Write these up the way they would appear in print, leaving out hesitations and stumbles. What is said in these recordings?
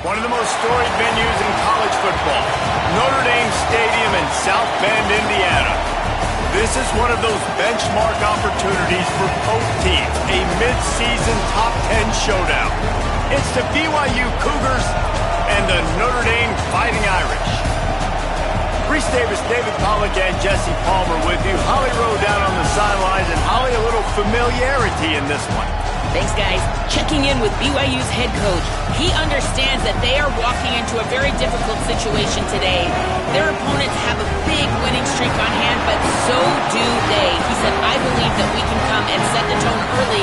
One of the most storied venues in college football, Notre Dame Stadium in South Bend, Indiana. This is one of those benchmark opportunities for both teams, a mid-season top 10 showdown. It's the BYU Cougars and the Notre Dame Fighting Irish. Reese Davis, David Pollack, and Jesse Palmer with you. Holly Rowe down on the sidelines, and Holly, a little familiarity in this one. Thanks, guys. Checking in with BYU's head coach. He understands that they are walking into a very difficult situation today. Their opponents have a big winning streak on hand, but so do they. He said, I believe that we can come and set the tone early.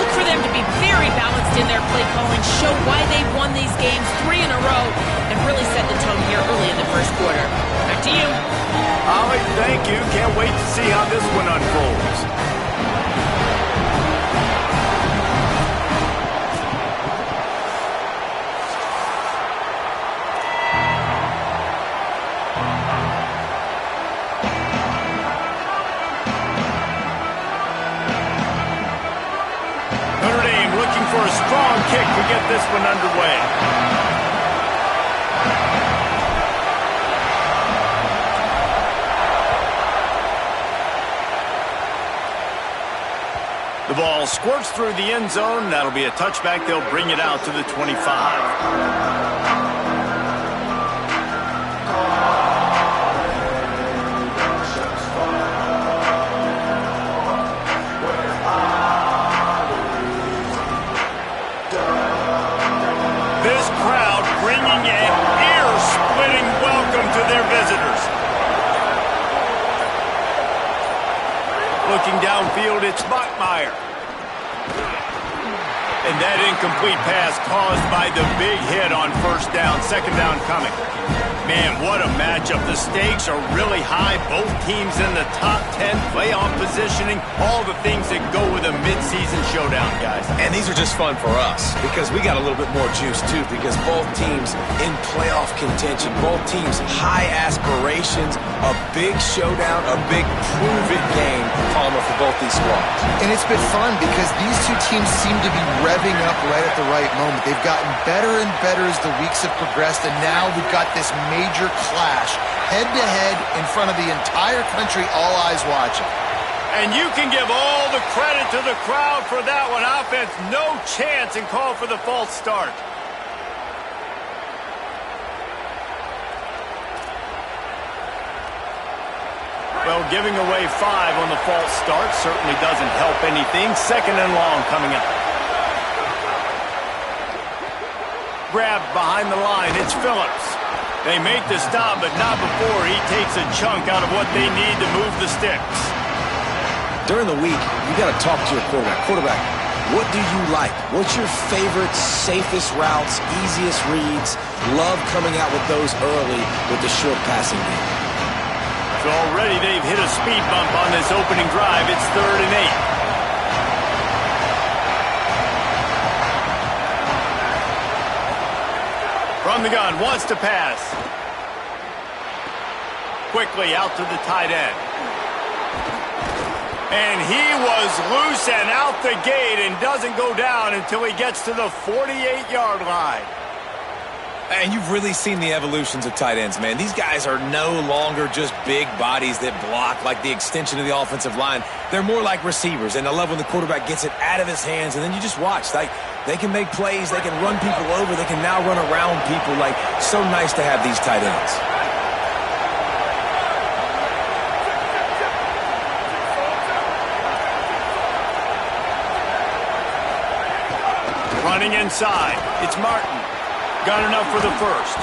Look for them to be very balanced in their play calling, show why they've won these games 3 in a row, and really set the tone here early in the first quarter. Back to you. Holly, thank you. Can't wait to see how this one unfolds. For a strong kick to get this one underway. The ball squirts through the end zone. That'll be a touchback. They'll bring it out to the 25. Looking downfield, it's Bachmeier. And that incomplete pass caused by the big hit on first down. Second down coming. Man, what a matchup. The stakes are really high. Both teams in the top 10, playoff positioning, all the things that go with a midseason showdown, guys. And these are just fun for us because we got a little bit more juice, too, because both teams in playoff contention, both teams high aspirations, a big showdown, a big prove-it game, Palmer, for both these squads. And it's been fun because these two teams seem to be revving up right at the right moment. They've gotten better and better as the weeks have progressed, and now we've got this major clash, head-to-head in front of the entire country, all eyes watching. And you can give all the credit to the crowd for that one. Offense, no chance, and call for the false start. Well, giving away 5 on the false start certainly doesn't help anything. Second and long coming up. Grabbed behind the line. It's Phillips. They make the stop, but not before he takes a chunk out of what they need to move the sticks. During the week, you got to talk to your quarterback. Quarterback, what do you like? What's your favorite, safest routes, easiest reads? Love coming out with those early with the short passing game. So already they've hit a speed bump on this opening drive. It's 3rd and 8. From the gun, wants to pass. Quickly out to the tight end. And he was loose and out the gate and doesn't go down until he gets to the 48-yard line. And you've really seen the evolutions of tight ends, man. These guys are no longer just big bodies that block like the extension of the offensive line. They're more like receivers, and I love when the quarterback gets it out of his hands, and then you just watch. Like, they can make plays, they can run people over, they can now run around people. Like, so nice to have these tight ends. Running inside, it's Martin. Got enough for the first.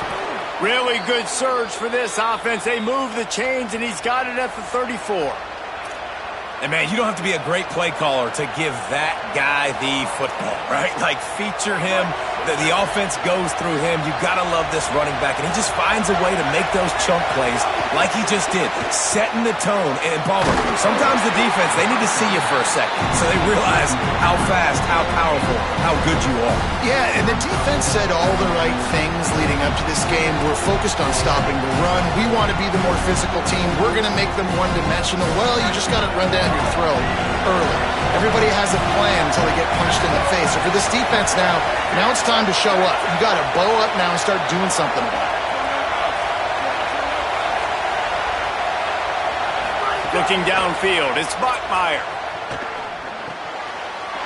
Really good surge for this offense. They move the chains, and he's got it at the 34. And, man, you don't have to be a great play caller to give that guy the football, right? Like, feature him. The offense goes through him. You got to love this running back. And he just finds a way to make those chunk plays like he just did, setting the tone. And, Palmer, sometimes the defense, they need to see you for a second so they realize how fast, how powerful, how good you are. Yeah, and the defense said all the right things leading up to this game. We're focused on stopping the run. We want to be the more physical team. We're going to make them one-dimensional. Well, you just got to run down your throat early. Everybody has a plan until they get punched in the face. So for this defense now it's time time to show up. You got to bow up now and start doing something about it. Looking downfield, it's Bachmeier.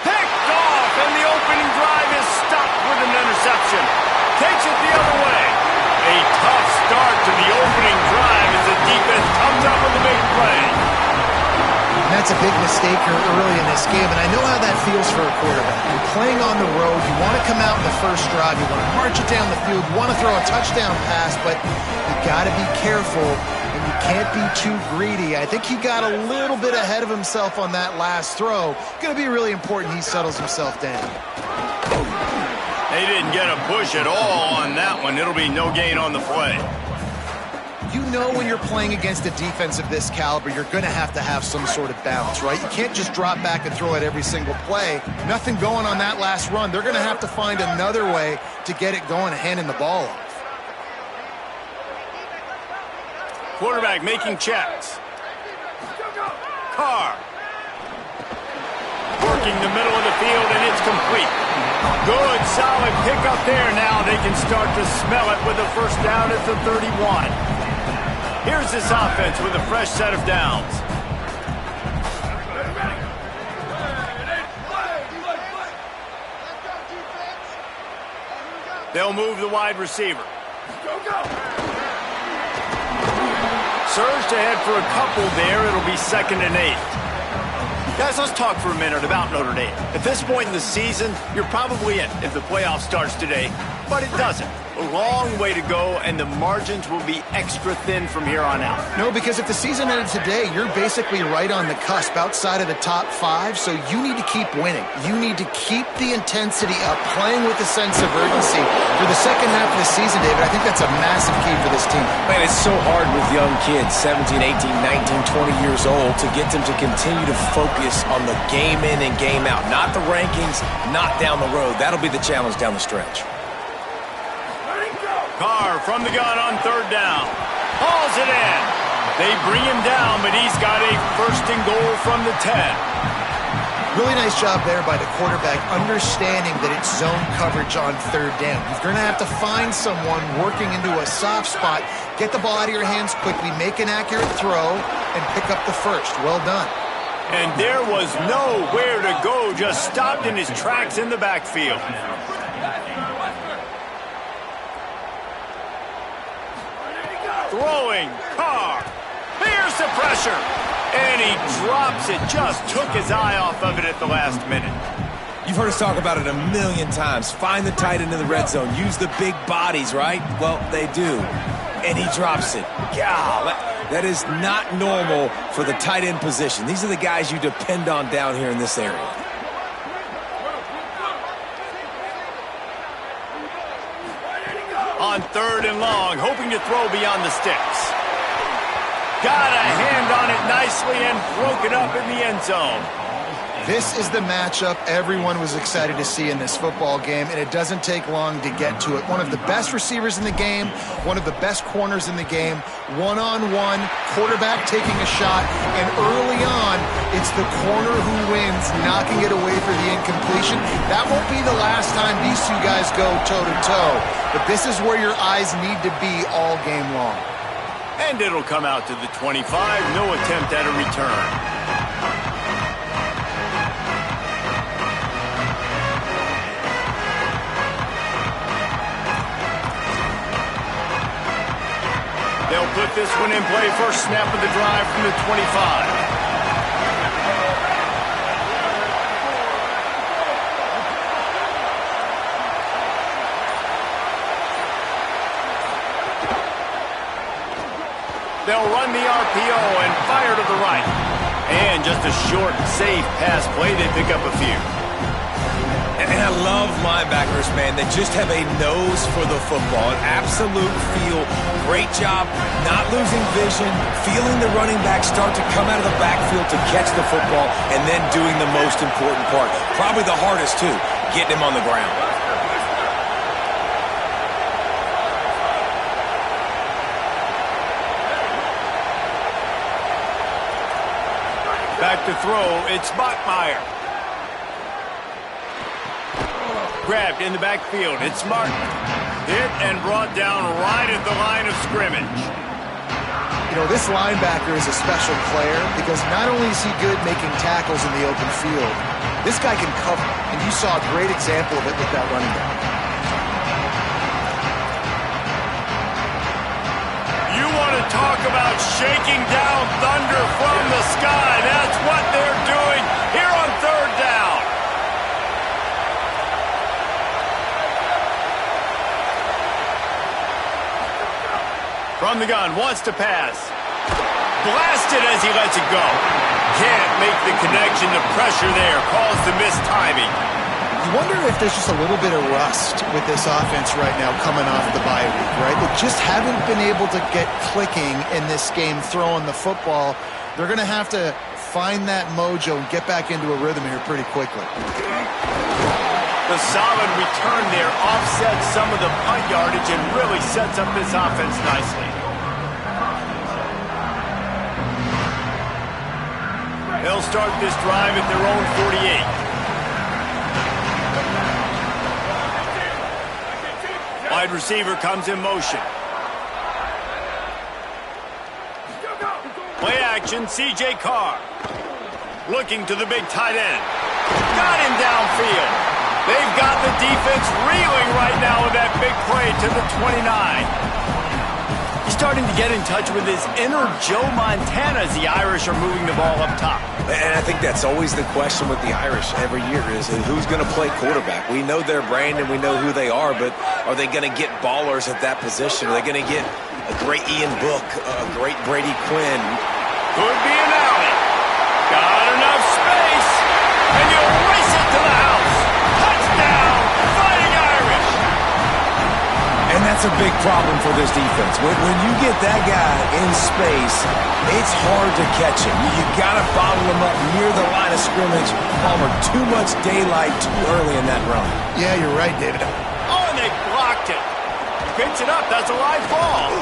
Picked off, and the opening drive is stopped with an interception. Takes it the other way. A tough start to the opening drive as the defense comes up with a big play. And that's a big mistake here early in this game, and I know how that feels for a quarterback. You're playing on the road. You want to come out in the first drive. You want to march it down the field. You want to throw a touchdown pass, but you got to be careful, and you can't be too greedy. I think he got a little bit ahead of himself on that last throw. Going to be really important he settles himself down. They didn't get a push at all on that one. It'll be no gain on the play. You know when you're playing against a defense of this caliber, you're going to have some sort of balance, right? You can't just drop back and throw it every single play. Nothing going on that last run. They're going to have to find another way to get it going and handing the ball off. Quarterback making checks. Carr. Working the middle of the field, and it's complete. Good, solid pickup there. Now they can start to smell it with a first down at the 31. Here's this offense with a fresh set of downs. They'll move the wide receiver. Surged ahead for a couple there. It'll be 2nd and 8. Guys, let's talk for a minute about Notre Dame. At this point in the season, you're probably in if the playoff starts today, but it doesn't. A long way to go, and the margins will be extra thin from here on out. No, because if the season ended today, you're basically right on the cusp outside of the top 5, so you need to keep winning. You need to keep the intensity up, playing with a sense of urgency. For the second half of the season, David, I think that's a massive key for this team. Man, it's so hard with young kids, 17, 18, 19, 20 years old, to get them to continue to focus on the game in and game out. Not the rankings, not down the road. That'll be the challenge down the stretch. Carr from the gun on 3rd down. Hauls it in. They bring him down, but he's got a 1st and goal from the 10. Really nice job there by the quarterback, understanding that it's zone coverage on 3rd down. You're going to have to find someone working into a soft spot, get the ball out of your hands quickly, make an accurate throw, and pick up the 1st. Well done. And there was nowhere to go, just stopped in his tracks in the backfield. Throwing, Carr, here's the pressure, and he drops it, just took his eye off of it at the last minute. You've heard us talk about it a million times. Find the tight end in the red zone. Use the big bodies, right? Well, they do. And he drops it. God, that is not normal for the tight end position. These are the guys you depend on down here in this area. On 3rd and long, hoping to throw beyond the sticks. Got a hand on it nicely and broke it up in the end zone. This is the matchup everyone was excited to see in this football game, and it doesn't take long to get to it. One of the best receivers in the game, one of the best corners in the game, one-on-one, quarterback taking a shot, and early on, it's the corner who wins, knocking it away for the incompletion. That won't be the last time these two guys go toe-to-toe, but this is where your eyes need to be all game long. And it'll come out to the 25, no attempt at a return. They'll put this one in play. First snap of the drive from the 25. They'll run the RPO and fire to the right. And just a short, safe pass play. They pick up a few. And I love linebackers, man. They just have a nose for the football, an absolute feel. Great job not losing vision, feeling the running back start to come out of the backfield to catch the football, and then doing the most important part. Probably the hardest, too, getting him on the ground. Back to throw, it's Bachmeier. grabbed in the backfield. It's Martin. Hit and brought down right at the line of scrimmage. You know, this linebacker is a special player because not only is he good making tackles in the open field, this guy can cover, and you saw a great example of it with that running back. You want to talk about shaking down thunder from the sky. That's what they're doing here on third down. From the gun, wants to pass. Blasted as he lets it go. Can't make the connection. The pressure there caused the missed timing. You wonder if there's just a little bit of rust with this offense right now coming off the bye week, right? They just haven't been able to get clicking in this game throwing the football. They're going to have to find that mojo and get back into a rhythm here pretty quickly. The solid return there offsets some of the punt yardage and really sets up this offense nicely. They'll start this drive at their own 48. Wide receiver comes in motion. Play action, C.J. Carr. Looking to the big tight end. Got him downfield. They've got the defense reeling right now with that big play to the 29. He's starting to get in touch with his inner Joe Montana as the Irish are moving the ball up top. And I think that's always the question with the Irish every year is who's going to play quarterback. We know their brand and we know who they are, but are they going to get ballers at that position? Are they going to get a great Ian Book, a great Brady Quinn? Could be an alley. Got enough space, and you'll race it to the house. Touchdown, Fighting Irish. And that's a big problem for this defense. When you get that guy in space, it's hard to catch him. You got to bottle him up near the line of scrimmage. Palmer, too much daylight too early in that run. Yeah, you're right, David. Oh, and they blocked it. He picks it up. That's a live ball.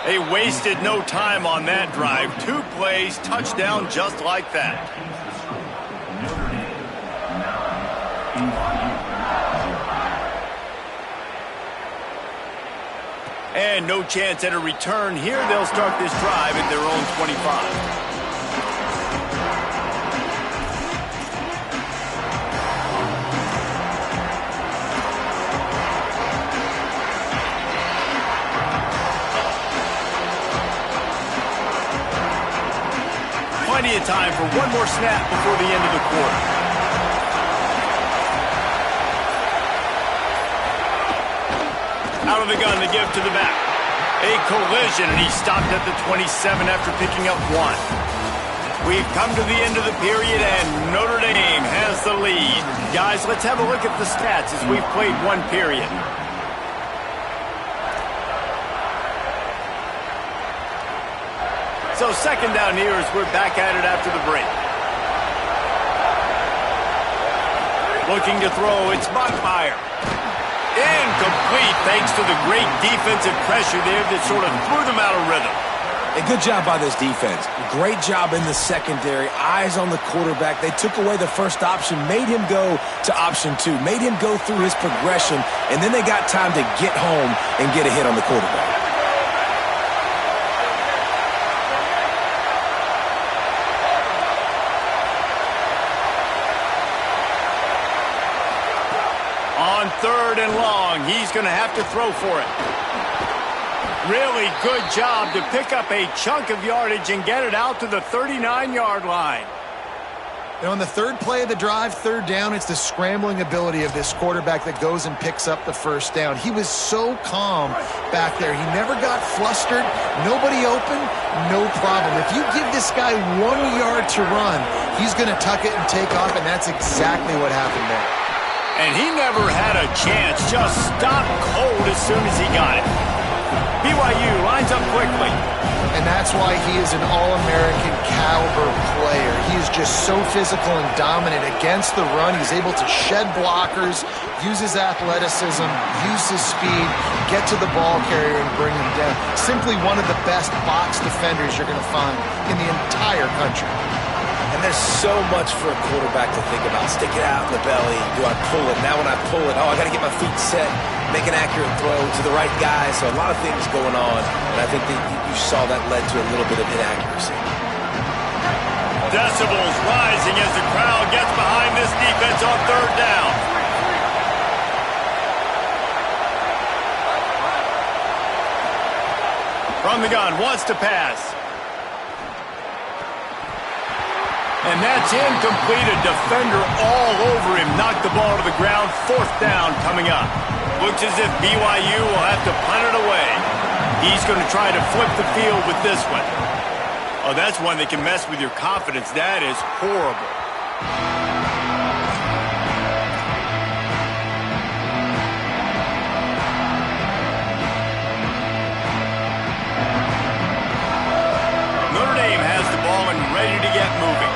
They wasted no time on that drive. 2 plays, touchdown just like that. And no chance at a return here. They'll start this drive at their own 25. Plenty of time for one more snap before the end of the quarter. Out of the gun, the give to the back. A collision, and he stopped at the 27 after picking up 1. We've come to the end of the period, and Notre Dame has the lead. Guys, let's have a look at the stats as we've played 1 period. So second down here as we're back at it after the break. Looking to throw, it's Montmeyer. Incomplete thanks to the great defensive pressure there that sort of threw them out of rhythm. A good job by this defense. Great job in the secondary. Eyes on the quarterback. They took away the first option, made him go to option 2, made him go through his progression, and then they got time to get home and get a hit on the quarterback. On third and long, he's going to have to throw for it. Really good job to pick up a chunk of yardage and get it out to the 39-yard line. And on the third play of the drive, third down, it's the scrambling ability of this quarterback that goes and picks up the first down. He was so calm back there. He never got flustered. Nobody open, no problem. If you give this guy 1 yard to run, he's going to tuck it and take off, and that's exactly what happened there. And he never had a chance, just stopped cold as soon as he got it. BYU lines up quickly. And that's why he is an All-American caliber player. He is just so physical and dominant against the run. He's able to shed blockers, use his athleticism, use his speed, get to the ball carrier and bring him down. Simply one of the best box defenders you're going to find in the entire country. And there's so much for a quarterback to think about. Stick it out in the belly. Do I pull it? Now when I pull it, I got to get my feet set, make an accurate throw to the right guy. So a lot of things going on. And I think that you saw that led to a little bit of inaccuracy. Decibels rising as the crowd gets behind this defense on third down. From the gun, wants to pass. And that's incomplete. A defender all over him. Knocked the ball to the ground. Fourth down coming up. Looks as if BYU will have to punt it away. He's going to try to flip the field with this one. Oh, that's one that can mess with your confidence. That is horrible. Notre Dame has the ball and ready to get moving.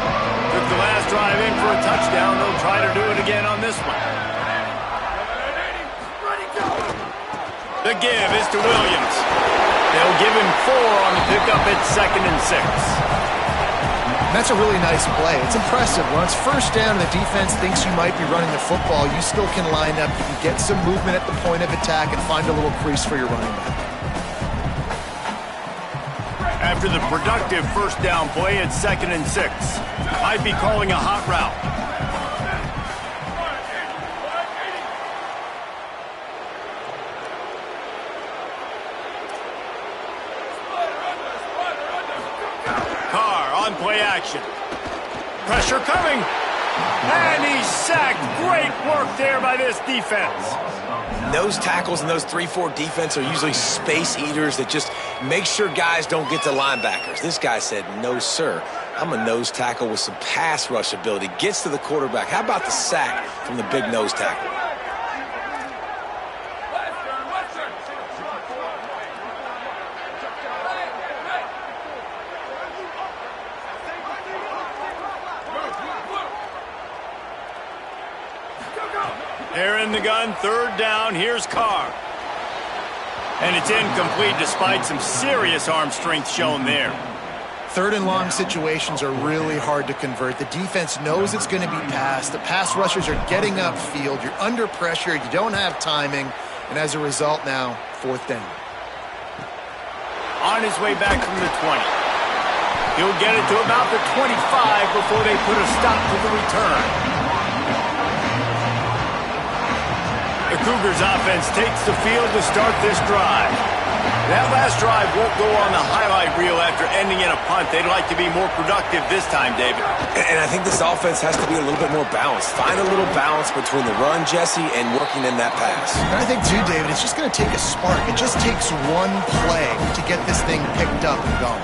Took the last drive in for a touchdown. They'll try to do it again on this one. The give is to Williams. They'll give him 4 on the pickup at 2nd and 6. That's a really nice play. It's impressive. When it's first down and the defense thinks you might be running the football, you still can line up. You can get some movement at the point of attack and find a little crease for your running back. After the productive first down play at 2nd and 6. Might be calling a hot route. Carr on play action. Pressure coming. And he's sacked. Great work there by this defense. Nose tackles and those 3-4 defense are usually space eaters that just make sure guys don't get to linebackers. This guy said, no, sir. I'm a nose tackle with some pass rush ability. Gets to the quarterback. How about the sack from the big nose tackle? They're in the gun, third down. Here's Carr. And it's incomplete despite some serious arm strength shown there. Third and long situations are really hard to convert. The defense knows it's going to be passed. The pass rushers are getting upfield. You're under pressure. You don't have timing. And as a result now, fourth down. On his way back from the 20. He'll get it to about the 25 before they put a stop to the return. The Cougars offense takes the field to start this drive. That last drive won't go on the highlight reel after ending in a punt. They'd like to be more productive this time, David. And I think this offense has to be a little bit more balanced. Find a little balance between the run, Jesse, and working in that pass. And I think, too, David, it's just going to take a spark. It just takes one play to get this thing picked up and going.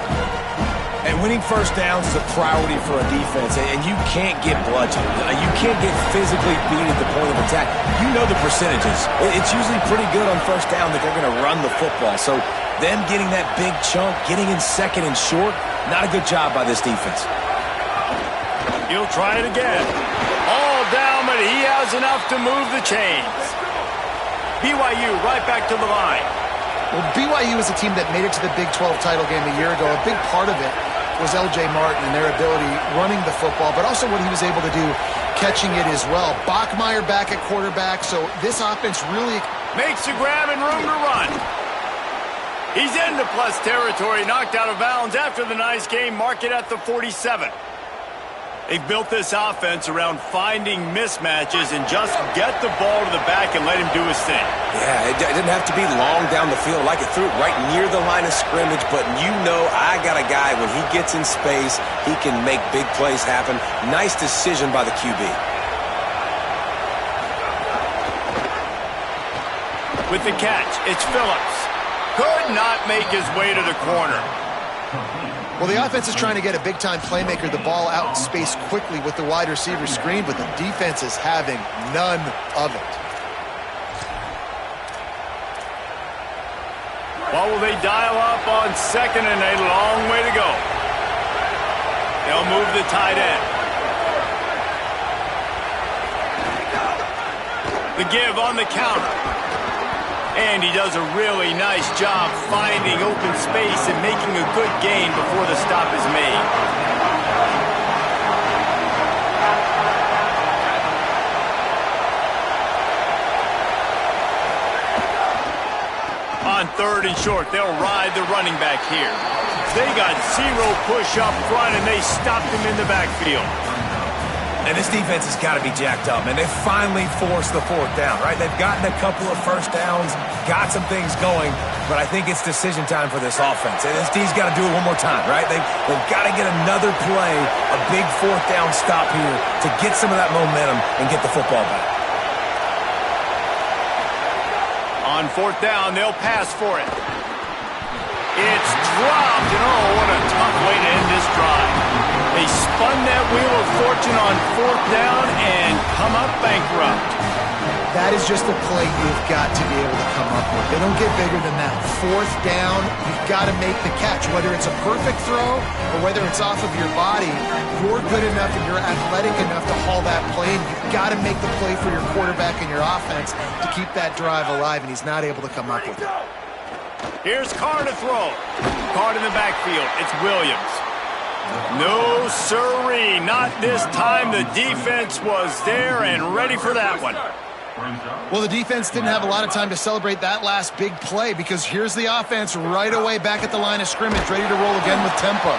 And winning first downs is a priority for a defense, and you can't get bludgeoned. You can't get physically beat at the point of attack. You know the percentages. It's usually pretty good on first down that they're going to run the football. So them getting that big chunk, getting in second and short, not a good job by this defense. He'll try it again. All down, but he has enough to move the chains. BYU right back to the line. Well, BYU is a team that made it to the Big 12 title game a year ago. A big part of it was L.J. Martin and their ability running the football, but also what he was able to do catching it as well. Bachmeier back at quarterback, so this offense really makes a grab and room to run. He's into plus territory, knocked out of bounds after the nice game. Mark it at the 47. They've built this offense around finding mismatches and just get the ball to the back and let him do his thing. Yeah, it didn't have to be long down the field. Like it threw it right near the line of scrimmage, but you know I got a guy, when he gets in space, he can make big plays happen. Nice decision by the QB. With the catch, it's Phillips. Could not make his way to the corner. Well, the offense is trying to get a big-time playmaker the ball out in space quickly with the wide receiver screen, but the defense is having none of it. Well, will they dial up on second and a long way to go? They'll move the tight end. The give on the counter. And he does a really nice job finding open space and making a good gain before the stop is made. On 3rd and short, they'll ride the running back here. They got zero push up front, and they stopped him in the backfield. And this defense has got to be jacked up, man. They finally forced the 4th down, right? They've gotten a couple of first downs, got some things going, but I think it's decision time for this offense. And this D's got to do it one more time, right? They've got to get another play, a big 4th down stop here to get some of that momentum and get the football back. On 4th down, they'll pass for it. It's dropped, and oh, what a tough way to end this drive. They spun that wheel of fortune on 4th down and come up bankrupt. That is just a play you've got to be able to come up with. They don't get bigger than that. 4th down, you've got to make the catch. Whether it's a perfect throw or whether it's off of your body, you're good enough and you're athletic enough to haul that play, and you've got to make the play for your quarterback and your offense to keep that drive alive, and he's not able to come up with it. Here's Carr to throw. Caught in the backfield. It's Williams. No, sirree. Not this time. The defense was there and ready for that one. Well, the defense didn't have a lot of time to celebrate that last big play, because here's the offense right away back at the line of scrimmage, ready to roll again with tempo.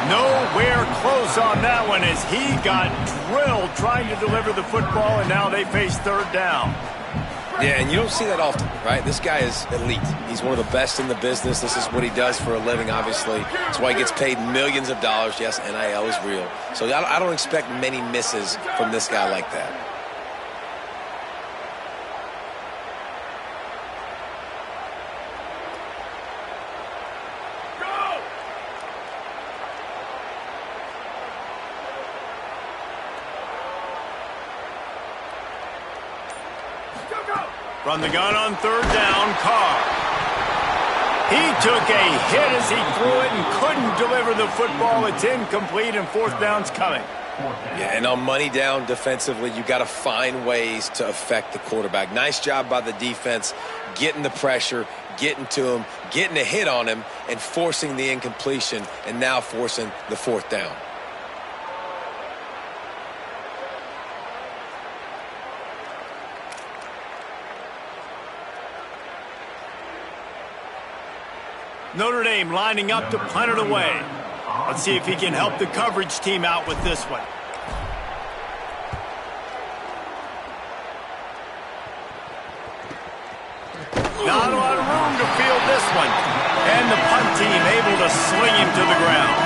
Nowhere close on that one as he got drilled trying to deliver the football, and now they face 3rd down. Yeah, and you don't see that often, right? This guy is elite. He's one of the best in the business. This is what he does for a living, obviously. That's why he gets paid millions of dollars. Yes, NIL is real. So I don't expect many misses from this guy like that. From the gun on 3rd down, Carr. He took a hit as he threw it and couldn't deliver the football. It's incomplete, and 4th down's coming. Yeah, and on money down defensively, you got to find ways to affect the quarterback. Nice job by the defense, getting the pressure, getting to him, getting a hit on him, and forcing the incompletion, and now forcing the 4th down. Notre Dame lining up to punt it away. Let's see if he can help the coverage team out with this one. Not a lot of room to field this one. And the punt team able to sling him to the ground.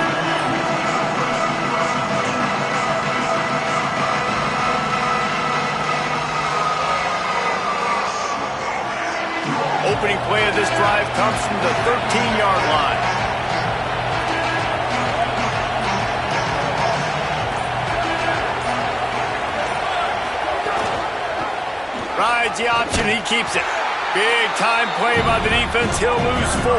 Opening play of this drive comes from the 13-yard line. Rides the option, he keeps it. Big time play by the defense, he'll lose 4.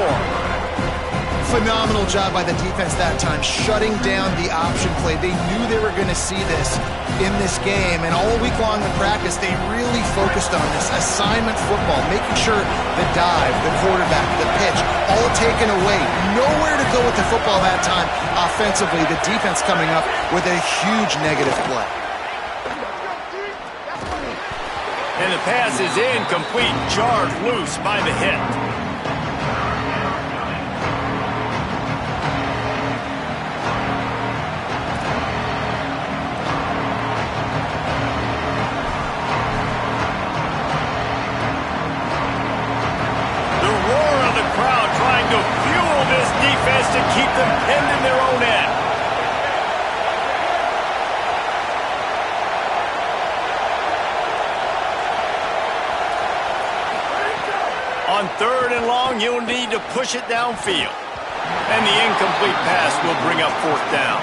Phenomenal job by the defense that time, shutting down the option play. They knew they were going to see this in this game, and all week long in practice, they really focused on this assignment football, making sure the dive, the quarterback, the pitch, all taken away. Nowhere to go with the football that time offensively. The defense coming up with a huge negative play. And the pass is incomplete, jarred loose by the hit. To keep them pinned in their own end. On 3rd and long, you'll need to push it downfield. And the incomplete pass will bring up 4th down.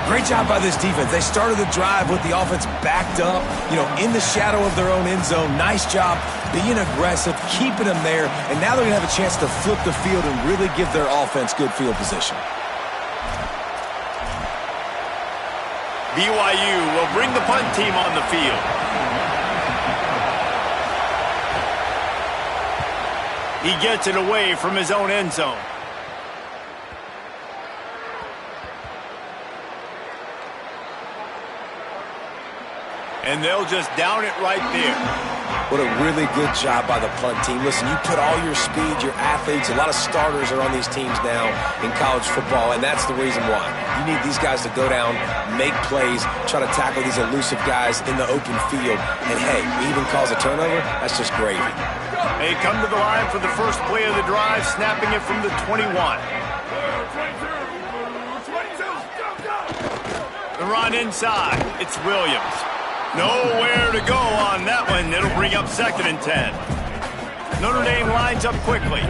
Great job by this defense. They started the drive with the offense backed up, in the shadow of their own end zone. Nice job being aggressive, keeping them there, and now they're going to have a chance to flip the field and really give their offense good field position. BYU will bring the punt team on the field. He gets it away from his own end zone. And they'll just down it right there. What a really good job by the punt team. Listen, you put all your speed, your athletes, a lot of starters are on these teams now in college football, and that's the reason why. You need these guys to go down, make plays, try to tackle these elusive guys in the open field. And, hey, even cause a turnover, that's just gravy. They come to the line for the first play of the drive, snapping it from the 21. The run inside. It's Williams. Nowhere to go on that one. It'll bring up 2nd and 10. Notre Dame lines up quickly.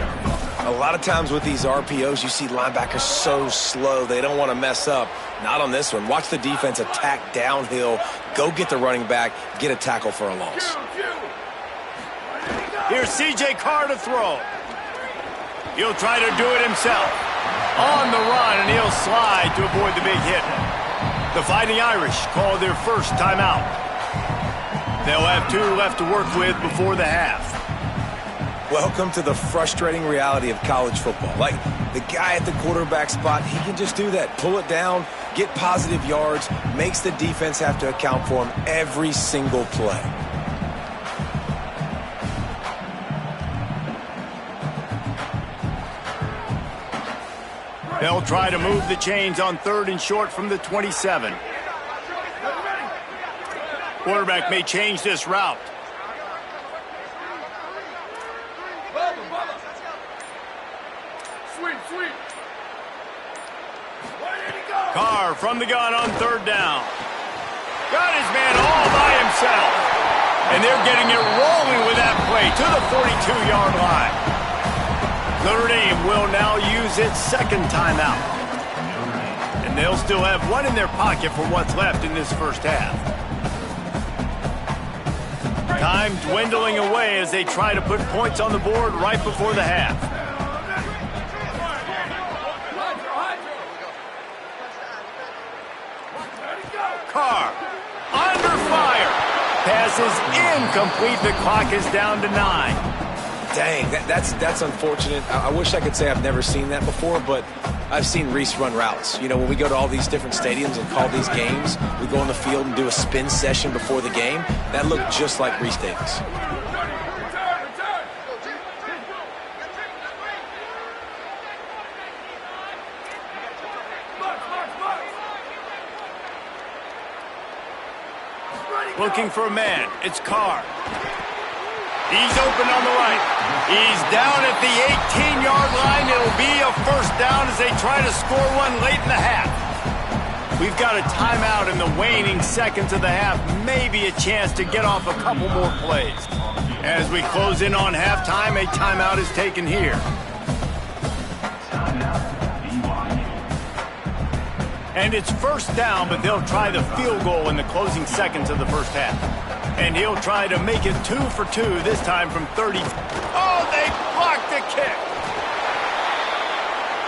A lot of times with these RPOs, you see linebackers so slow. They don't want to mess up. Not on this one. Watch the defense attack downhill. Go get the running back. Get a tackle for a loss. Here's C.J. Carr to throw. He'll try to do it himself. On the run, and he'll slide to avoid the big hit. The Fighting Irish call their first timeout. They'll have 2 left to work with before the half. Welcome to the frustrating reality of college football. Like, the guy at the quarterback spot, he can just do that. Pull it down, get positive yards, makes the defense have to account for him every single play. They'll try to move the chains on 3rd and short from the 27. Quarterback may change this route. Carr from the gun on 3rd down. Got his man all by himself. And they're getting it rolling with that play to the 42-yard line. Notre Dame will now use its 2nd timeout. And they'll still have 1 in their pocket for what's left in this first half. Time dwindling away as they try to put points on the board right before the half. Carr under fire. Pass is incomplete. The clock is down to 9. Dang, that's unfortunate. I wish I could say I've never seen that before, but I've seen Reese run routes. You know, when we go to all these different stadiums and call these games, we go on the field and do a spin session before the game. That looked just like Reese Davis. Looking for a man. It's Carr. He's open on the right. He's down at the 18-yard line. It'll be a first down as they try to score one late in the half. We've got a timeout in the waning seconds of the half. Maybe a chance to get off a couple more plays. As we close in on halftime, a timeout is taken here. And it's first down, but they'll try the field goal in the closing seconds of the first half. And he'll try to make it 2 for 2, this time from 30. Oh, they blocked the kick.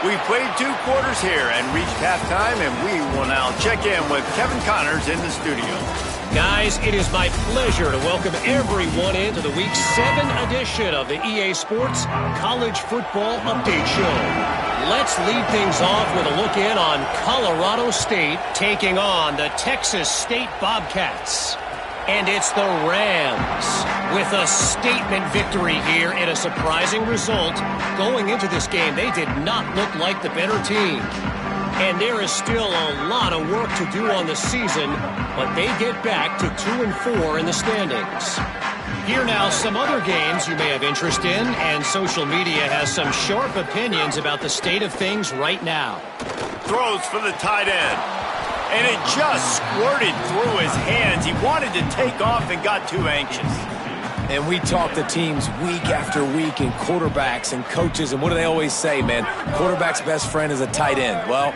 We've played 2 quarters here and reached halftime, and we will now check in with Kevin Connors in the studio. Guys, it is my pleasure to welcome everyone into the Week 7 edition of the EA Sports College Football Update Show. Let's lead things off with a look in on Colorado State taking on the Texas State Bobcats. And it's the Rams with a statement victory here in a surprising result. Going into this game, they did not look like the better team. And there is still a lot of work to do on the season, but they get back to 2-4 in the standings. Here now, some other games you may have interest in, and social media has some sharp opinions about the state of things right now. Throws for the tight end. And it just squirted through his hands. He wanted to take off and got too anxious. And we talk to teams week after week and quarterbacks and coaches, and what do they always say, man? Quarterback's best friend is a tight end. Well,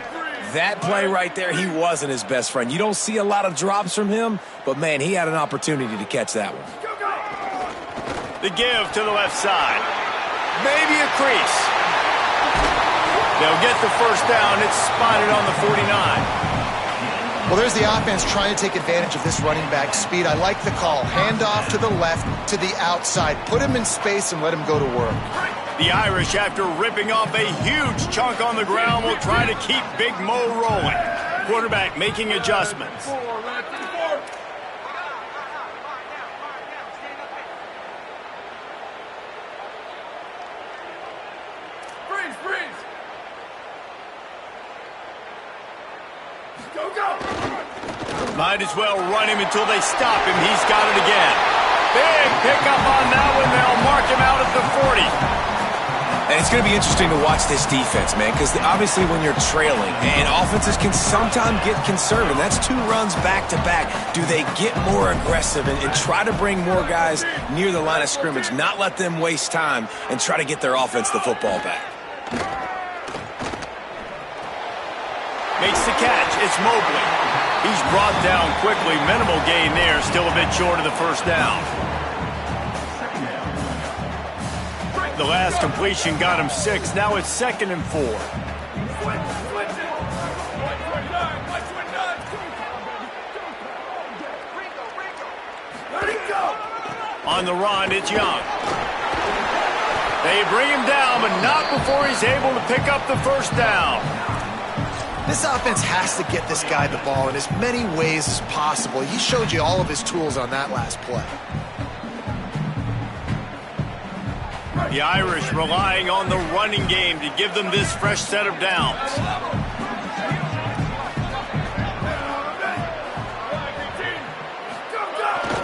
that play right there, he wasn't his best friend. You don't see a lot of drops from him, but, man, he had an opportunity to catch that one. The give to the left side. Maybe a crease. They'll get the first down. It's spotted on the 49. Well, there's the offense trying to take advantage of this running back speed. I like the call. Hand off to the left, to the outside. Put him in space and let him go to work. The Irish, after ripping off a huge chunk on the ground, will try to keep Big Mo rolling. Quarterback making adjustments. Might as well run him until they stop him. He's got it again. Big pickup on that one. They'll mark him out at the 40. And it's going to be interesting to watch this defense, man, because obviously when you're trailing, and offenses can sometimes get conservative. That's 2 runs back-to-back. Do they get more aggressive and try to bring more guys near the line of scrimmage, not let them waste time, and try to get their offense the football back? Makes the catch. It's Mobley. He's brought down quickly. Minimal gain there. Still a bit short of the first down. The last completion got him 6. Now it's 2nd and 4. On the run, it's Young. They bring him down, but not before he's able to pick up the first down. This offense has to get this guy the ball in as many ways as possible. He showed you all of his tools on that last play. The Irish relying on the running game to give them this fresh set of downs.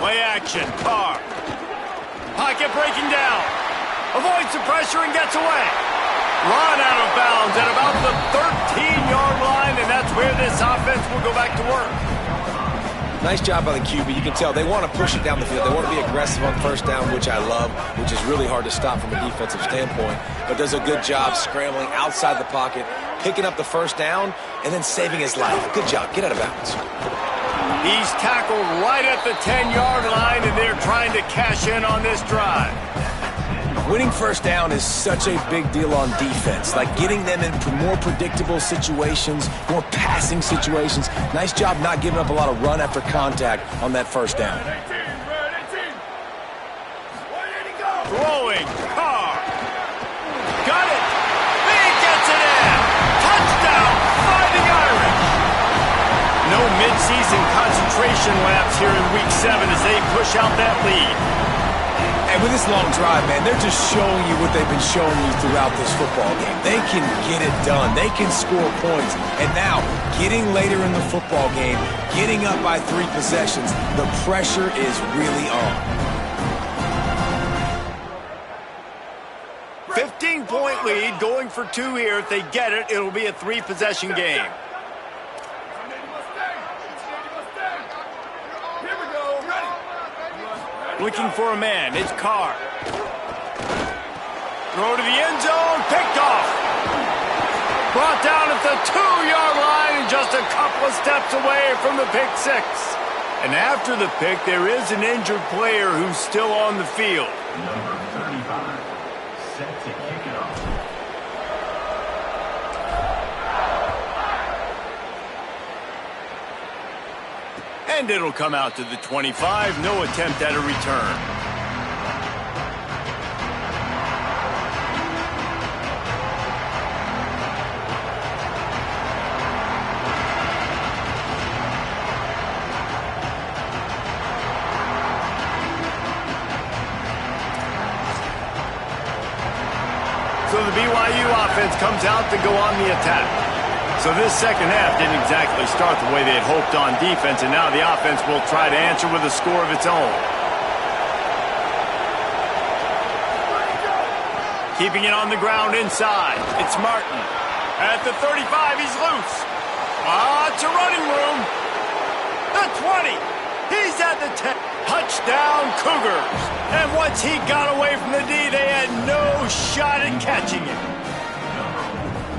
Play action, Carr. Pocket breaking down. Avoids the pressure and gets away. Run out of bounds at about the 13-yard line, and that's where this offense will go back to work. Nice job by the QB. You can tell they want to push it down the field. They want to be aggressive on first down, which I love, which is really hard to stop from a defensive standpoint, but does a good job scrambling outside the pocket, picking up the first down, and then saving his life. Good job. Get out of bounds. He's tackled right at the 10-yard line, and they're trying to cash in on this drive. Winning first down is such a big deal on defense, like getting them in more predictable situations, more passing situations. Nice job not giving up a lot of run after contact on that first down. Throwing, Carr. Got it. He gets it in. Touchdown, Fighting Irish. No midseason concentration laps here in Week 7 as they push out that lead. And with this long drive, man, they're just showing you what they've been showing you throughout this football game. They can get it done. They can score points. And now, getting later in the football game, getting up by 3 possessions, the pressure is really on. 15-point lead, going for 2 here. If they get it, it'll be a 3-possession game. Looking for a man. It's Carr. Throw to the end zone. Picked off. Brought down at the 2-yard line and just a couple of steps away from the pick 6. And after the pick, there is an injured player who's still on the field. Number 35, set to kick it off. And it'll come out to the 25. No attempt at a return. So the BYU offense comes out to go on the attack. So this second half didn't exactly start the way they had hoped on defense, and now the offense will try to answer with a score of its own. Keeping it on the ground inside. It's Martin. At the 35, he's loose. It's a running room. The 20. He's at the 10. Touchdown, Cougars. And once he got away from the D, they had no shot at catching him.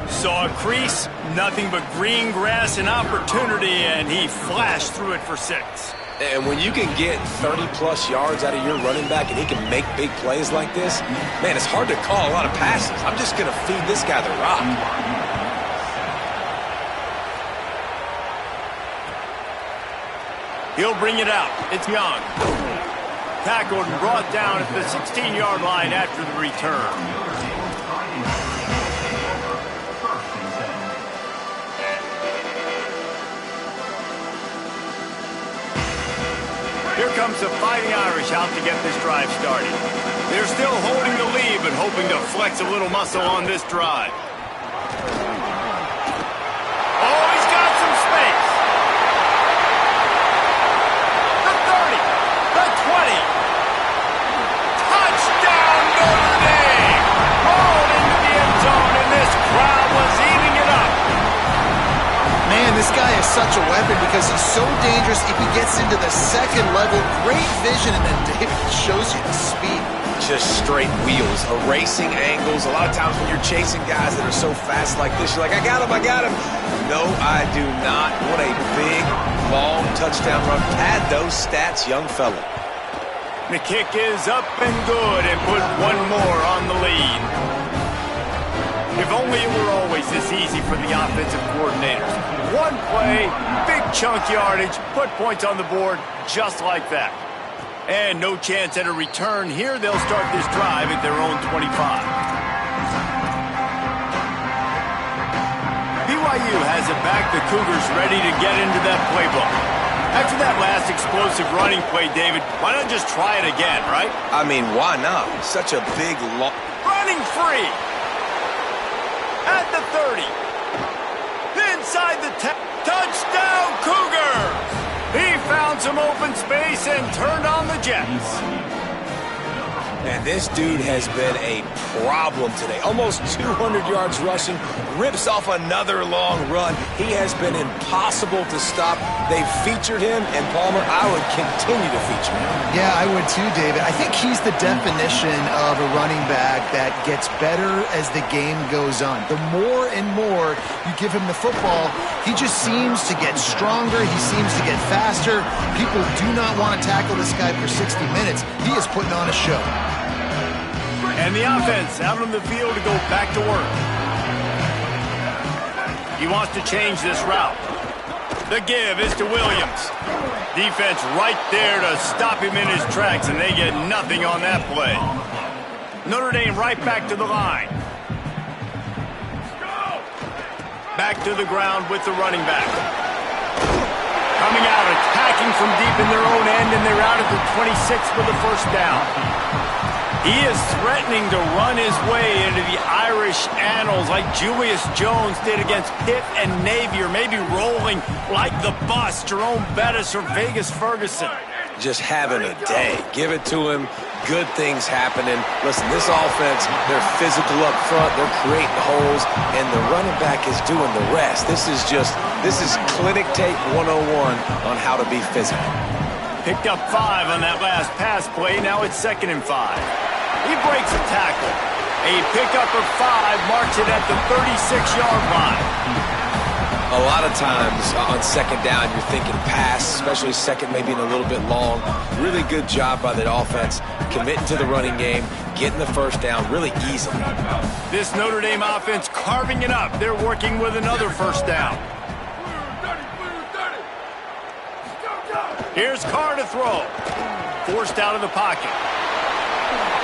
Saw a crease, nothing but green grass and opportunity, and he flashed through it for 6. And when you can get 30-plus yards out of your running back and he can make big plays like this, man, it's hard to call a lot of passes. I'm just going to feed this guy the rock. He'll bring it out. It's Young. Tackled and brought down at the 16-yard line after the return. Here comes the Fighting Irish out to get this drive started. They're still holding the lead, but hoping to flex a little muscle on this drive. Oh, he's got some space. such a weapon because he's so dangerous if he gets into the second level. Great vision, and then David shows you the speed. Just straight wheels, erasing angles. A lot of times when you're chasing guys that are so fast like this, you're like, I got him, I got him. No, I do not. What a big, long touchdown run. Pad those stats, young fella. The kick is up and good and put one more on the lead. If only it were always this easy for the offensive coordinators. One play, big chunk yardage, put points on the board just like that. And no chance at a return here. They'll start this drive at their own 25. BYU has it back. The Cougars ready to get into that playbook. After that last explosive running play, David, why not just try it again, right? I mean, why not? Such a big, long... Running free! At the 30. Inside the 10. Touchdown, Cougars! He found some open space and turned on the Jets. And this dude has been a problem today. Almost 200 yards rushing, rips off another long run. He has been impossible to stop. They've featured him, and Palmer, I would continue to feature him. Yeah, I would too, David. I think he's the definition of a running back that gets better as the game goes on. The more and more you give him the football, he just seems to get stronger. He seems to get faster. People do not want to tackle this guy for 60 minutes. He is putting on a show. And the offense out on the field to go back to work. He wants to change this route. The give is to Williams. Defense right there to stop him in his tracks, and they get nothing on that play. Notre Dame right back to the line. Back to the ground with the running back. Coming out, attacking from deep in their own end, and they're out at the 26 for the first down. He is threatening to run his way into the Irish annals like Julius Jones did against Pitt and Navy, or maybe rolling like the bus, Jerome Bettis or Vegas Ferguson. Just having a day. Give it to him. Good things happening. Listen, this offense, they're physical up front. They're creating holes, and the running back is doing the rest. This is clinic tape 101 on how to be physical. Picked up 5 on that last pass play. Now it's 2nd and 5. He breaks a tackle. A pickup of 5 marks it at the 36-yard line. A lot of times on 2nd down, you're thinking pass, especially 2nd, maybe in a little bit long. Really good job by that offense, committing to the running game, getting the first down really easily. This Notre Dame offense carving it up. They're working with another first down. Here's Carr to throw. Forced out of the pocket.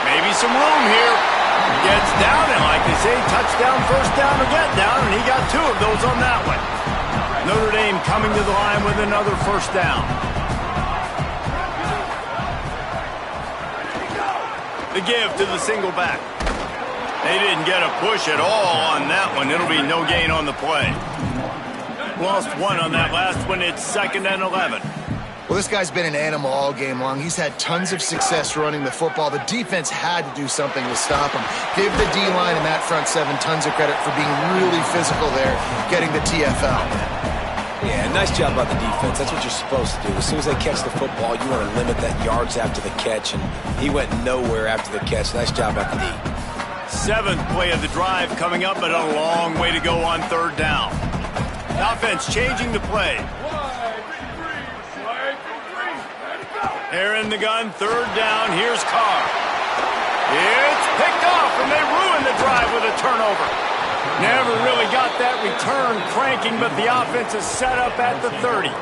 Maybe some room here. Gets down, and like they say, touchdown, first down, or get down, and he got 2 of those on that one. Notre Dame coming to the line with another first down. The give to the single back. They didn't get a push at all on that one. It'll be no gain on the play. Lost 1 on that last one. It's 2nd and 11. Well, this guy's been an animal all game long. He's had tons of success running the football. The defense had to do something to stop him. Give the D-line and that front 7 tons of credit for being really physical there, getting the TFL. Yeah, nice job by the defense. That's what you're supposed to do. As soon as they catch the football, you want to limit that yards after the catch, and he went nowhere after the catch. Nice job by the D. 7th play of the drive coming up, but a long way to go on 3rd down. The offense changing the play. They're in the gun, 3rd down. Here's Carr. It's picked off, and they ruin the drive with a turnover. Never really got that return cranking, but the offense is set up at the 30.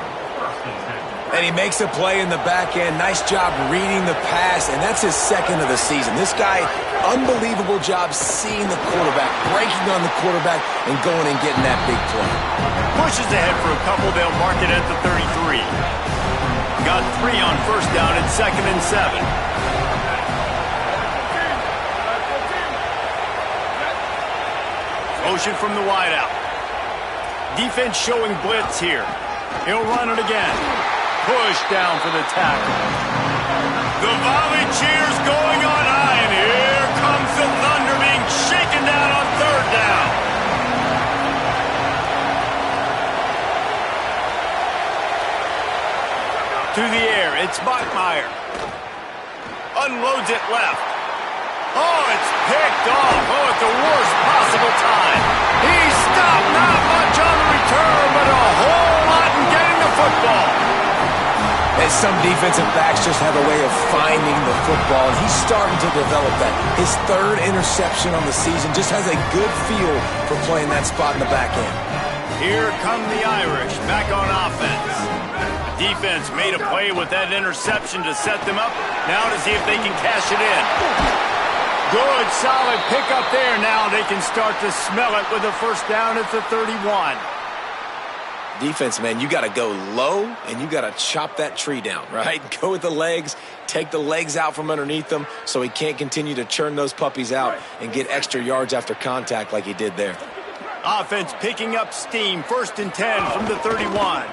And he makes a play in the back end. Nice job reading the pass, and that's his 2nd of the season. This guy, unbelievable job seeing the quarterback, breaking on the quarterback, and going and getting that big play. Pushes ahead for a couple. They'll mark it at the 33. Got 3 on first down at 2nd and 7. Motion from the wideout. Defense showing blitz here. He'll run it again. Push down for the tackle. The volley cheers going on high, and here comes the Thunder being shaken down on 3rd down. It's Bachmeyer. Unloads it left. Oh, it's picked off. Oh, at the worst possible time. He stopped, not much on the return, but a whole lot in getting the football. And some defensive backs just have a way of finding the football, and he's starting to develop that. His third interception on the season just has a good feel for playing that spot in the back end. Here come the Irish back on offense. Defense made a play with that interception to set them up. Now to see if they can cash it in. Good, solid pickup there. Now they can start to smell it with a first down at the 31. Defense, man, you got to go low, and you got to chop that tree down, right? Go with the legs, take the legs out from underneath them so he can't continue to churn those puppies out and get extra yards after contact like he did there. Offense picking up steam. 1st and 10 from the 31.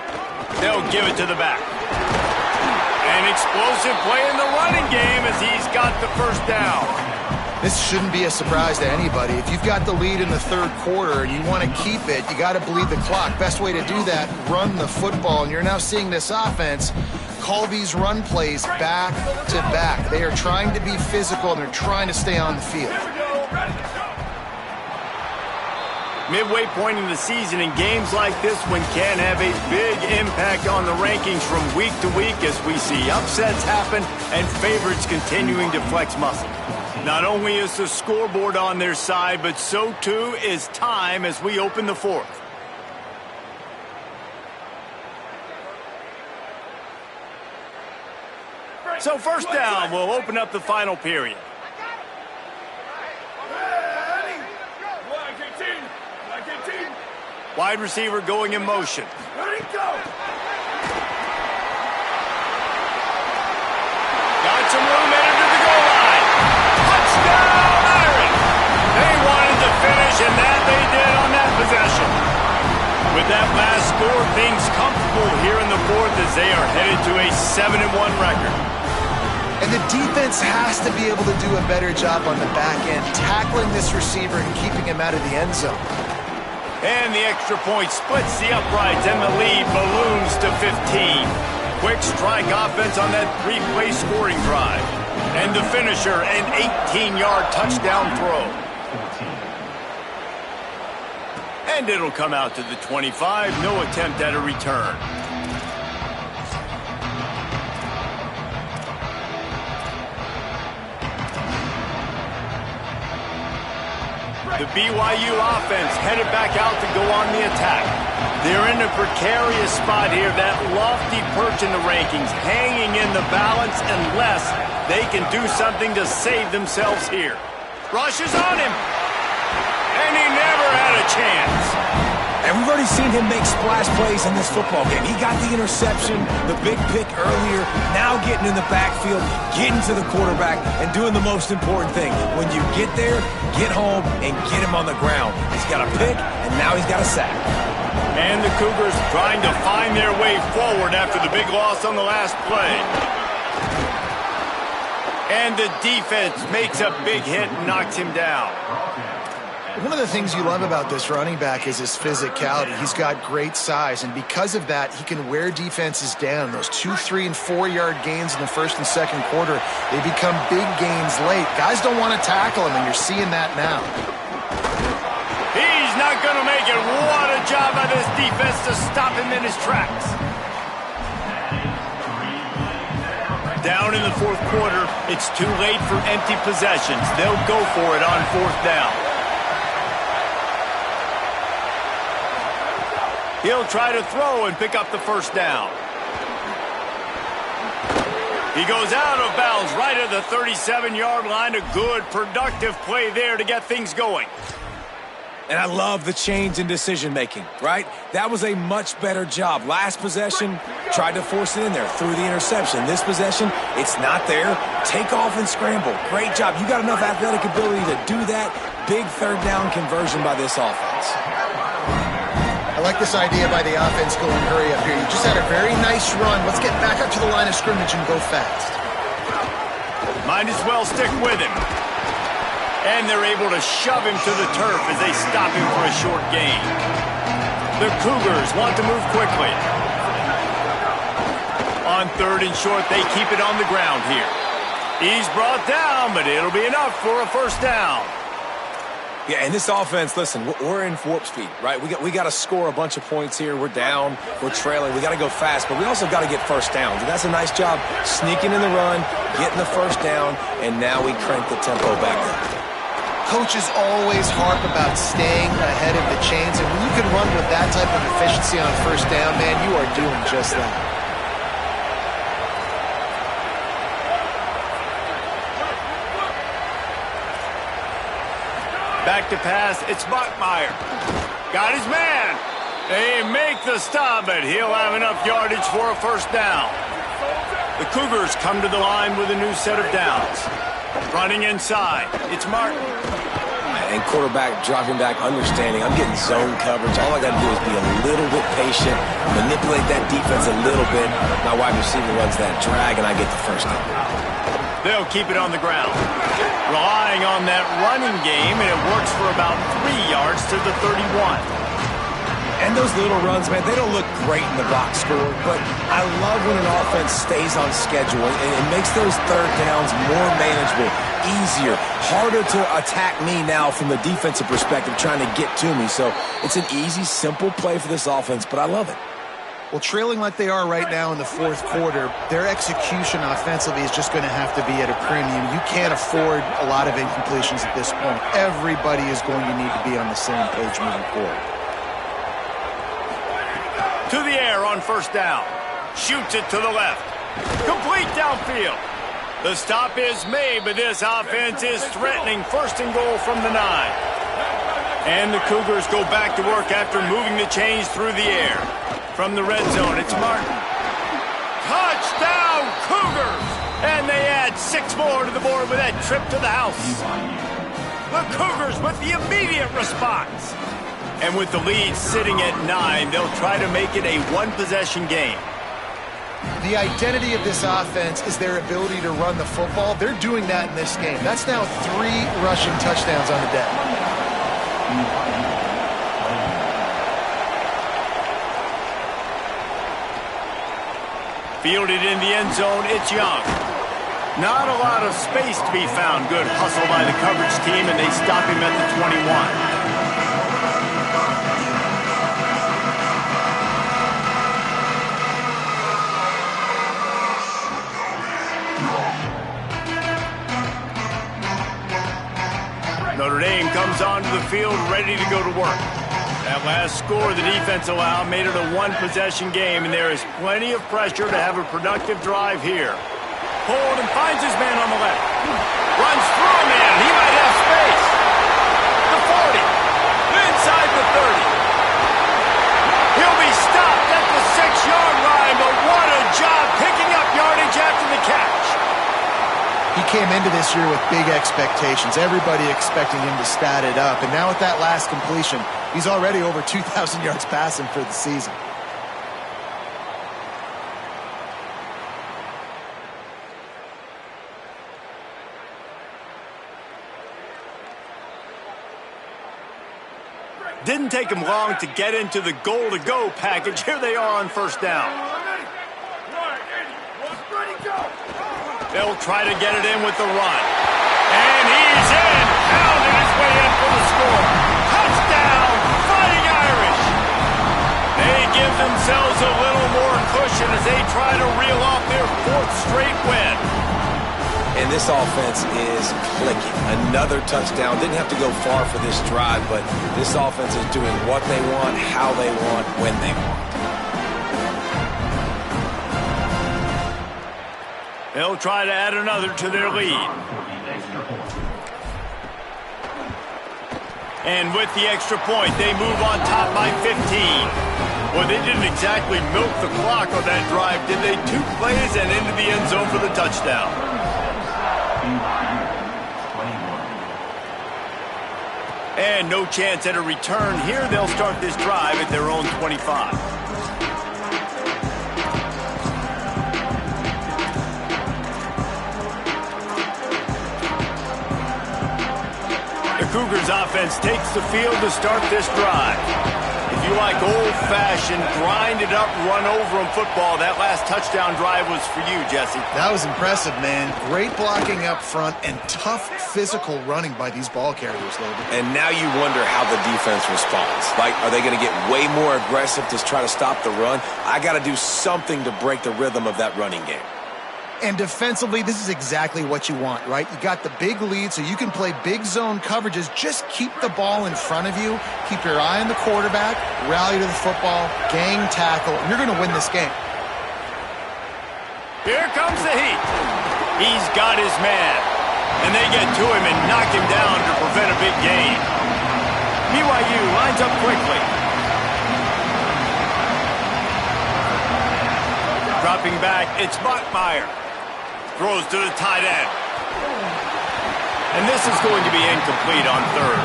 They'll give it to the back. An explosive play in the running game as he's got the first down. This shouldn't be a surprise to anybody. If you've got the lead in the third quarter and you want to keep it, you got to bleed the clock. Best way to do that, run the football. And you're now seeing this offense call these run plays back to back. They are trying to be physical, and they're trying to stay on the field. Midway point in the season, in games like this one can have a big impact on the rankings from week to week as we see upsets happen and favorites continuing to flex muscle. Not only is the scoreboard on their side, but so too is time as we open the fourth. So first down will open up the final period. Wide receiver going in motion. Ready, go! Got some room headed to the goal line. Touchdown, Irish! They wanted to finish, and that they did on that possession. With that last score, things comfortable here in the fourth as they are headed to a 7-1 record. And the defense has to be able to do a better job on the back end, tackling this receiver and keeping him out of the end zone. And the extra point splits the uprights, and the lead balloons to 15. Quick strike offense on that 3-play scoring drive. And the finisher, an 18-yard touchdown throw. And it'll come out to the 25. No attempt at a return. The BYU offense headed back out to go on the attack. They're in a precarious spot here, that lofty perch in the rankings, hanging in the balance unless they can do something to save themselves here. Rushes on him, and he never had a chance. And we've already seen him make splash plays in this football game. He got the interception, the big pick earlier, now getting in the backfield, getting to the quarterback, and doing the most important thing. When you get there, get home, and get him on the ground. He's got a pick, and now he's got a sack. And the Cougars trying to find their way forward after the big loss on the last play. And the defense makes a big hit and knocks him down. One of the things you love about this running back is his physicality. He's got great size, and because of that, he can wear defenses down. Those 2, 3, and 4-yard gains in the first and second quarter, they become big gains late. Guys don't want to tackle him, and you're seeing that now. He's not going to make it. What a job by this defense to stop him in his tracks. Down in the fourth quarter, it's too late for empty possessions. They'll go for it on fourth down. He'll try to throw and pick up the first down. He goes out of bounds right at the 37-yard line. A good, productive play there to get things going. And I love the change in decision-making, right? That was a much better job. Last possession, tried to force it in there, threw the interception. This possession, it's not there. Take off and scramble. Great job. You got enough athletic ability to do that. Big third down conversion by this offense. I like this idea by the offense going hurry up here. You just had a very nice run. Let's get back up to the line of scrimmage and go fast. Might as well stick with him. And they're able to shove him to the turf as they stop him for a short gain. The Cougars want to move quickly. On 3rd and short, they keep it on the ground here. He's brought down, but it'll be enough for a first down. Yeah, and this offense, listen, we're in warp speed, right? We got to score a bunch of points here. We're down, we're trailing. We got to go fast, but we also got to get first downs. And that's a nice job sneaking in the run, getting the first down, and now we crank the tempo back up. Coaches always harp about staying ahead of the chains, and when you can run with that type of efficiency on first down, man, you are doing just that. Back to pass, it's Bachmeier. Got his man. They make the stop, but he'll have enough yardage for a first down. The Cougars come to the line with a new set of downs. Running inside, it's Martin. And quarterback dropping back, understanding. I'm getting zone coverage. All I got to do is be a little bit patient, manipulate that defense a little bit. My wide receiver runs that drag, and I get the first down. They'll keep it on the ground. Relying on that running game, and it works for about 3 yards to the 31. And those little runs, man, they don't look great in the box score, but I love when an offense stays on schedule, and it makes those third downs more manageable, easier, harder to attack me now from the defensive perspective trying to get to me. So it's an easy, simple play for this offense, but I love it. Well, trailing like they are right now in the fourth quarter, their execution offensively is just going to have to be at a premium. You can't afford a lot of incompletions at this point. Everybody is going to need to be on the same page moving forward. To the air on first down. Shoots it to the left. Complete downfield. The stop is made, but this offense is threatening first and goal from the 9. And the Cougars go back to work after moving the chains through the air. From the red zone, it's Martin. Touchdown, Cougars! And they add 6 more to the board with that trip to the house. The Cougars with the immediate response. And with the lead sitting at 9, they'll try to make it a one-possession game. The identity of this offense is their ability to run the football. They're doing that in this game. That's now 3 rushing touchdowns on the day. Fielded in the end zone, it's Young. Not a lot of space to be found. Good hustle by the coverage team, and they stop him at the 21. Notre Dame comes onto the field ready to go to work. That last score the defense allowed made it a one-possession game, and there is plenty of pressure to have a productive drive here. Hold and finds his man on the left. Runs through a man. He might have space. The 40. Inside the 30. He'll be stopped at the 6-yard line, but what a job picking up yardage after the catch. He came into this year with big expectations. Everybody expecting him to stat it up. And now with that last completion, he's already over 2,000 yards passing for the season. Didn't take him long to get into the goal-to-go package. Here they are on first down. They'll try to get it in with the run. And he's in. Pounding his way in for the score. Touchdown, Fighting Irish. They give themselves a little more cushion as they try to reel off their 4th straight win. And this offense is clicking. Another touchdown. Didn't have to go far for this drive, but this offense is doing what they want, how they want, when they want. They'll try to add another to their lead. And with the extra point, they move on top by 15. Well, they didn't exactly milk the clock on that drive, did they? 2 plays and into the end zone for the touchdown. And no chance at a return here. They'll start this drive at their own 25. Cougars offense takes the field to start this drive. If you like old-fashioned, grind-it-up, run-over-'em football, that last touchdown drive was for you, Jesse. That was impressive, man. Great blocking up front and tough physical running by these ball carriers, Logan. And now you wonder how the defense responds. Like, are they going to get way more aggressive to try to stop the run? I got to do something to break the rhythm of that running game. And defensively, this is exactly what you want, right? You got the big lead, so you can play big zone coverages. Just keep the ball in front of you. Keep your eye on the quarterback. Rally to the football. Gang tackle. And you're going to win this game. Here comes the heat. He's got his man. And they get to him and knock him down to prevent a big gain. BYU lines up quickly. Dropping back, it's Bachmeier. Throws to the tight end. And this is going to be incomplete on third.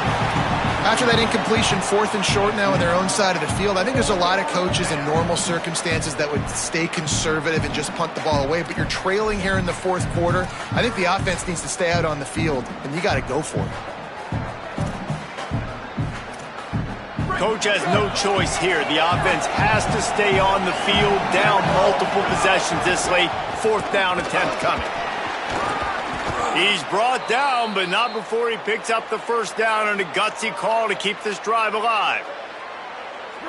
After that incompletion, 4th and short now on their own side of the field, I think there's a lot of coaches in normal circumstances that would stay conservative and just punt the ball away. But you're trailing here in the 4th quarter. I think the offense needs to stay out on the field, and you got to go for it. Coach has no choice here. The offense has to stay on the field, down multiple possessions this late. 4th down attempt coming. He's brought down, but not before he picks up the first down on a gutsy call to keep this drive alive.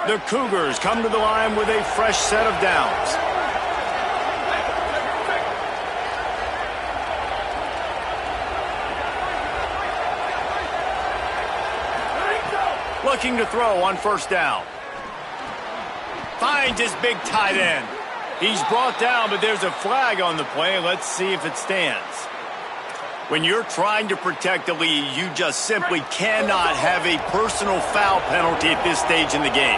The Cougars come to the line with a fresh set of downs. Looking to throw on first down. Finds his big tight end. He's brought down, but there's a flag on the play. Let's see if it stands. When you're trying to protect the lead, you just simply cannot have a personal foul penalty at this stage in the game.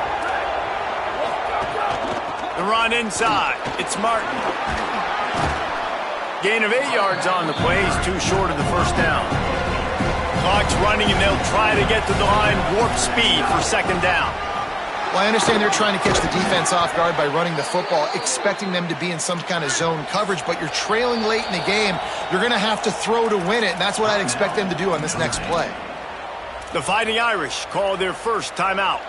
The run inside. It's Martin. Gain of 8 yards on the play. He's too short of the first down. Clock's running, and they'll try to get to the line warp speed for second down. Well, I understand they're trying to catch the defense off guard by running the football, expecting them to be in some kind of zone coverage, but you're trailing late in the game. You're going to have to throw to win it, and that's what I'd expect them to do on this next play. The Fighting Irish call their first timeout.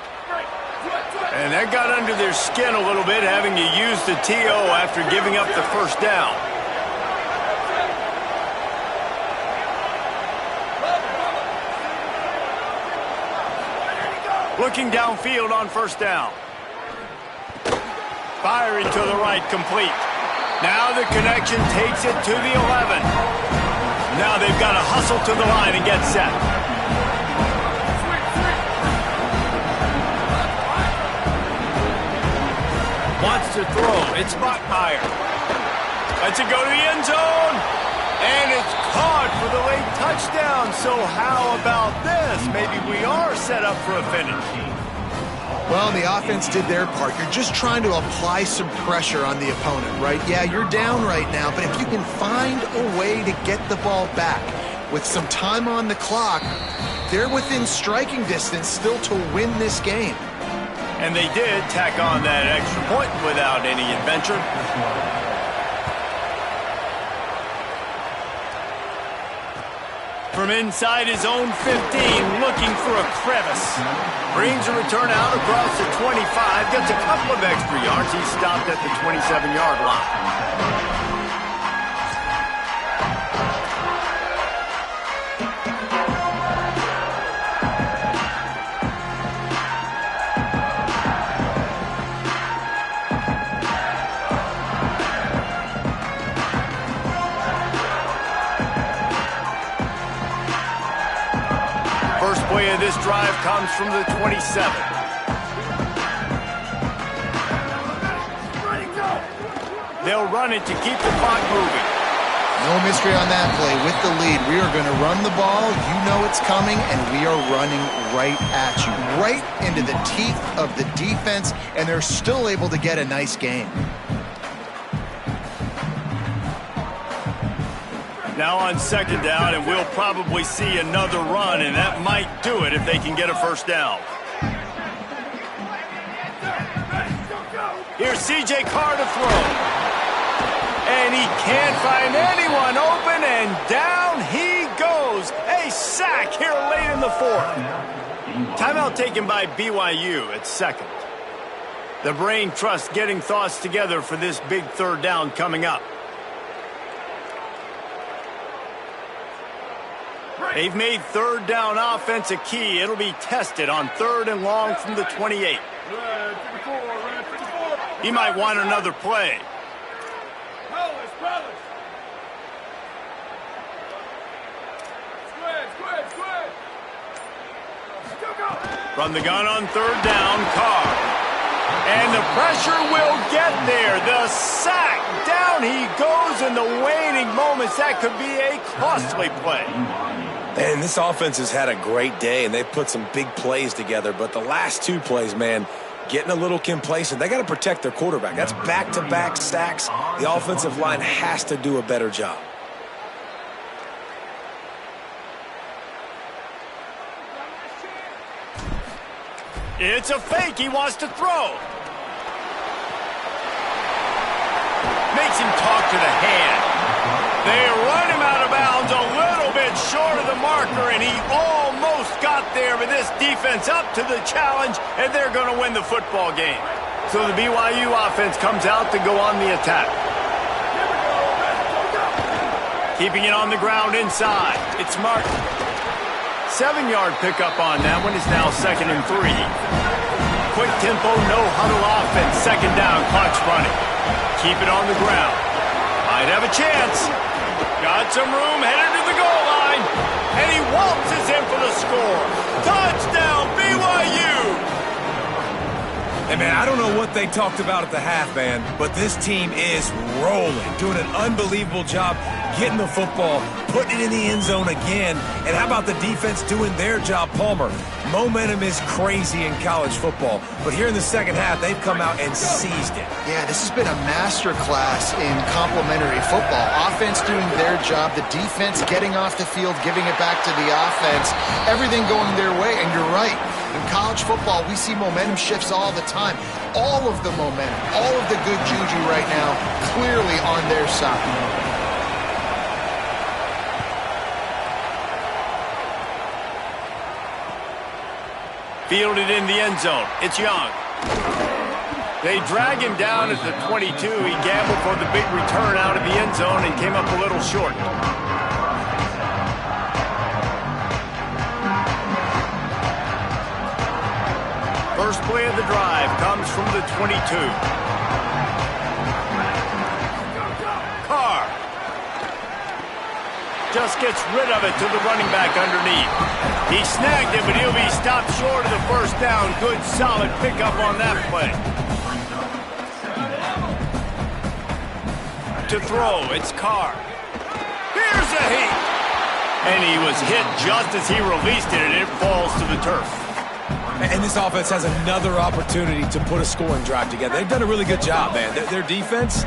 And that got under their skin a little bit, having to use the TO after giving up the first down. Looking downfield on first down. Firing to the right, complete. Now the connection takes it to the 11. Now they've got to hustle to the line and get set. Wants to throw. It's Bachmeier. Lets it go to the end zone. And it's caught for the late touchdown. So how about this? Maybe we are set up for a finish. Well, the offense did their part. You're just trying to apply some pressure on the opponent, right? Yeah, you're down right now, but if you can find a way to get the ball back with some time on the clock, they're within striking distance still to win this game. And they did tack on that extra point without any adventure. From inside his own 15, looking for a crevice. Brings a return out across the 25, gets a couple of extra yards. He's stopped at the 27-yard line. First play of this drive comes from the 27. They'll run it to keep the clock moving. No mystery on that play. With the lead, we are going to run the ball. You know it's coming, and we are running right at you, right into the teeth of the defense, and they're still able to get a nice game. Now on second down, and we'll probably see another run, and that might do it if they can get a first down. Here's C.J. Carr to throw. And he can't find anyone open, and down he goes. A sack here late in the fourth. Timeout taken by BYU at second. The brain trust getting thoughts together for this big third down coming up. They've made third down offense a key. It'll be tested on 3rd and long from the 28. He might want another play. From the gun on 3rd down, Carr. And the pressure will get there. The sack. Down he goes in the waning moments. That could be a costly play. And this offense has had a great day, and they've put some big plays together. But the last 2 plays, man, getting a little complacent. They got to protect their quarterback. That's back-to-back sacks. The offensive line has to do a better job. It's a fake. He wants to throw. Makes him talk to the hand. They run him out of bounds a little bit short of the marker, and he almost got there, but this defense up to the challenge, and they're going to win the football game. So the BYU offense comes out to go on the attack. Keeping it on the ground inside. It's Martin. 7-yard pickup on that one is now 2nd and 3. Quick tempo, no huddle offense. 2nd down, clock's running. Keep it on the ground. Might have a chance. Got some room, headed to the goal line. And he waltzes in for the score. Touchdown, BYU! And, man, I don't know what they talked about at the half, man, but this team is rolling, doing an unbelievable job getting the football, putting it in the end zone again. And how about the defense doing their job, Palmer? Momentum is crazy in college football, but here in the second half, they've come out and seized it. Yeah, this has been a master class in complementary football. Offense doing their job, the defense getting off the field, giving it back to the offense, everything going their way, and you're right. In college football, we see momentum shifts all the time. All of the momentum, all of the good juju right now, clearly on their side. Fielded in the end zone. It's Young. They drag him down at the 22. He gambled for the big return out of the end zone and came up a little short. First play of the drive comes from the 22. Carr just gets rid of it to the running back underneath. He snagged it, but he'll be stopped short of the first down. Good, solid pickup on that play. To throw, it's Carr. Here's a heat. And he was hit just as he released it, and it falls to the turf. And this offense has another opportunity to put a scoring drive together. They've done a really good job, man. Their defense,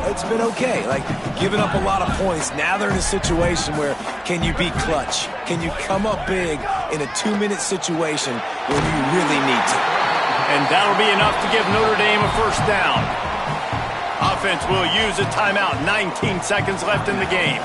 it's been okay. Like, giving up a lot of points. Now they're in a situation where can you be clutch? Can you come up big in a 2-minute situation when you really need to? And that'll be enough to give Notre Dame a first down. Offense will use a timeout. 19 seconds left in the game.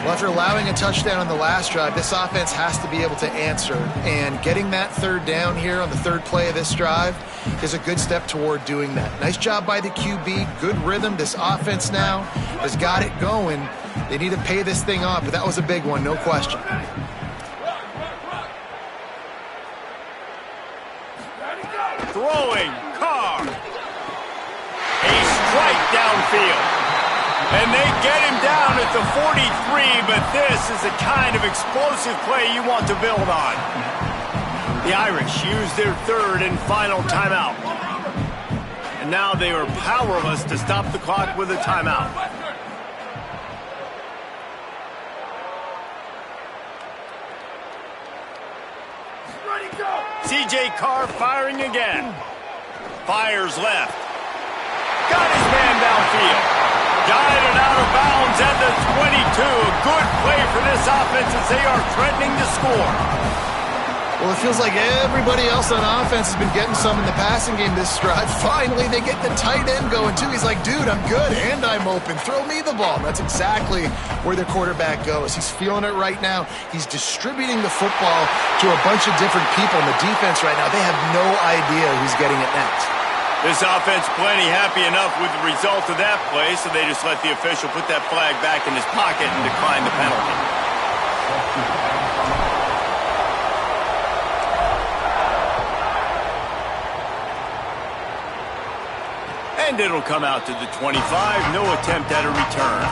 Well, after allowing a touchdown on the last drive, this offense has to be able to answer. And getting that third down here on the third play of this drive is a good step toward doing that. Nice job by the QB. Good rhythm. This offense now has got it going. They need to pay this thing off, but that was a big one, no question. Throwing, Carr. A strike downfield. And they get him down at the 43, but this is the kind of explosive play you want to build on. The Irish use their third and final timeout. And now they are powerless to stop the clock with a timeout. C.J. Carr firing again. Fires left. Got his man downfield. Guided out of bounds at the 22. A good play for this offense as they are threatening to score. Well, it feels like everybody else on offense has been getting some in the passing game this drive. Finally, they get the tight end going, too. He's like, dude, I'm good, and I'm open. Throw me the ball. And that's exactly where their quarterback goes. He's feeling it right now. He's distributing the football to a bunch of different people. And the defense right now, they have no idea who's getting it next. This offense plenty happy enough with the result of that play, so they just let the official put that flag back in his pocket and decline the penalty. And it'll come out to the 25. No attempt at a return.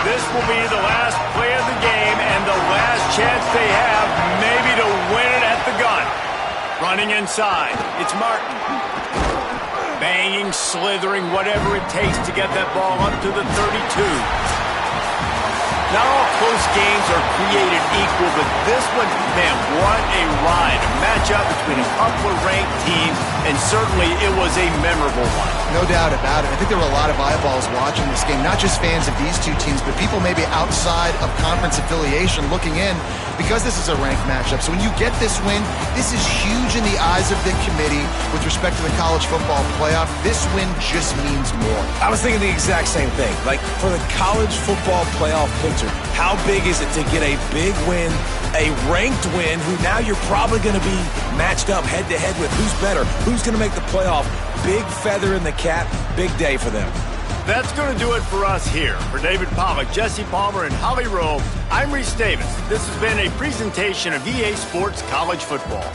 This will be the last play of the game and the last chance they have maybe to win it at the gun. Running inside. It's Martin. Banging, slithering, whatever it takes to get that ball up to the 32. Not all close games are created equal, but this one, man, what a ride. A matchup between a couple of ranked teams, and certainly it was a memorable one. No doubt about it. I think there were a lot of eyeballs watching this game, not just fans of these two teams, but people maybe outside of conference affiliation looking in because this is a ranked matchup. So when you get this win, this is huge in the eyes of the committee with respect to the college football playoff. This win just means more. I was thinking the exact same thing. Like, for the college football playoff picture, how big is it to get a big win, a ranked win, who now you're probably going to be matched up head-to-head with who's better, who's going to make the playoff. Big feather in the cap, big day for them. That's going to do it for us here. For David Pollack, Jesse Palmer, and Holly Rowe, I'm Reese Davis. This has been a presentation of EA Sports College Football.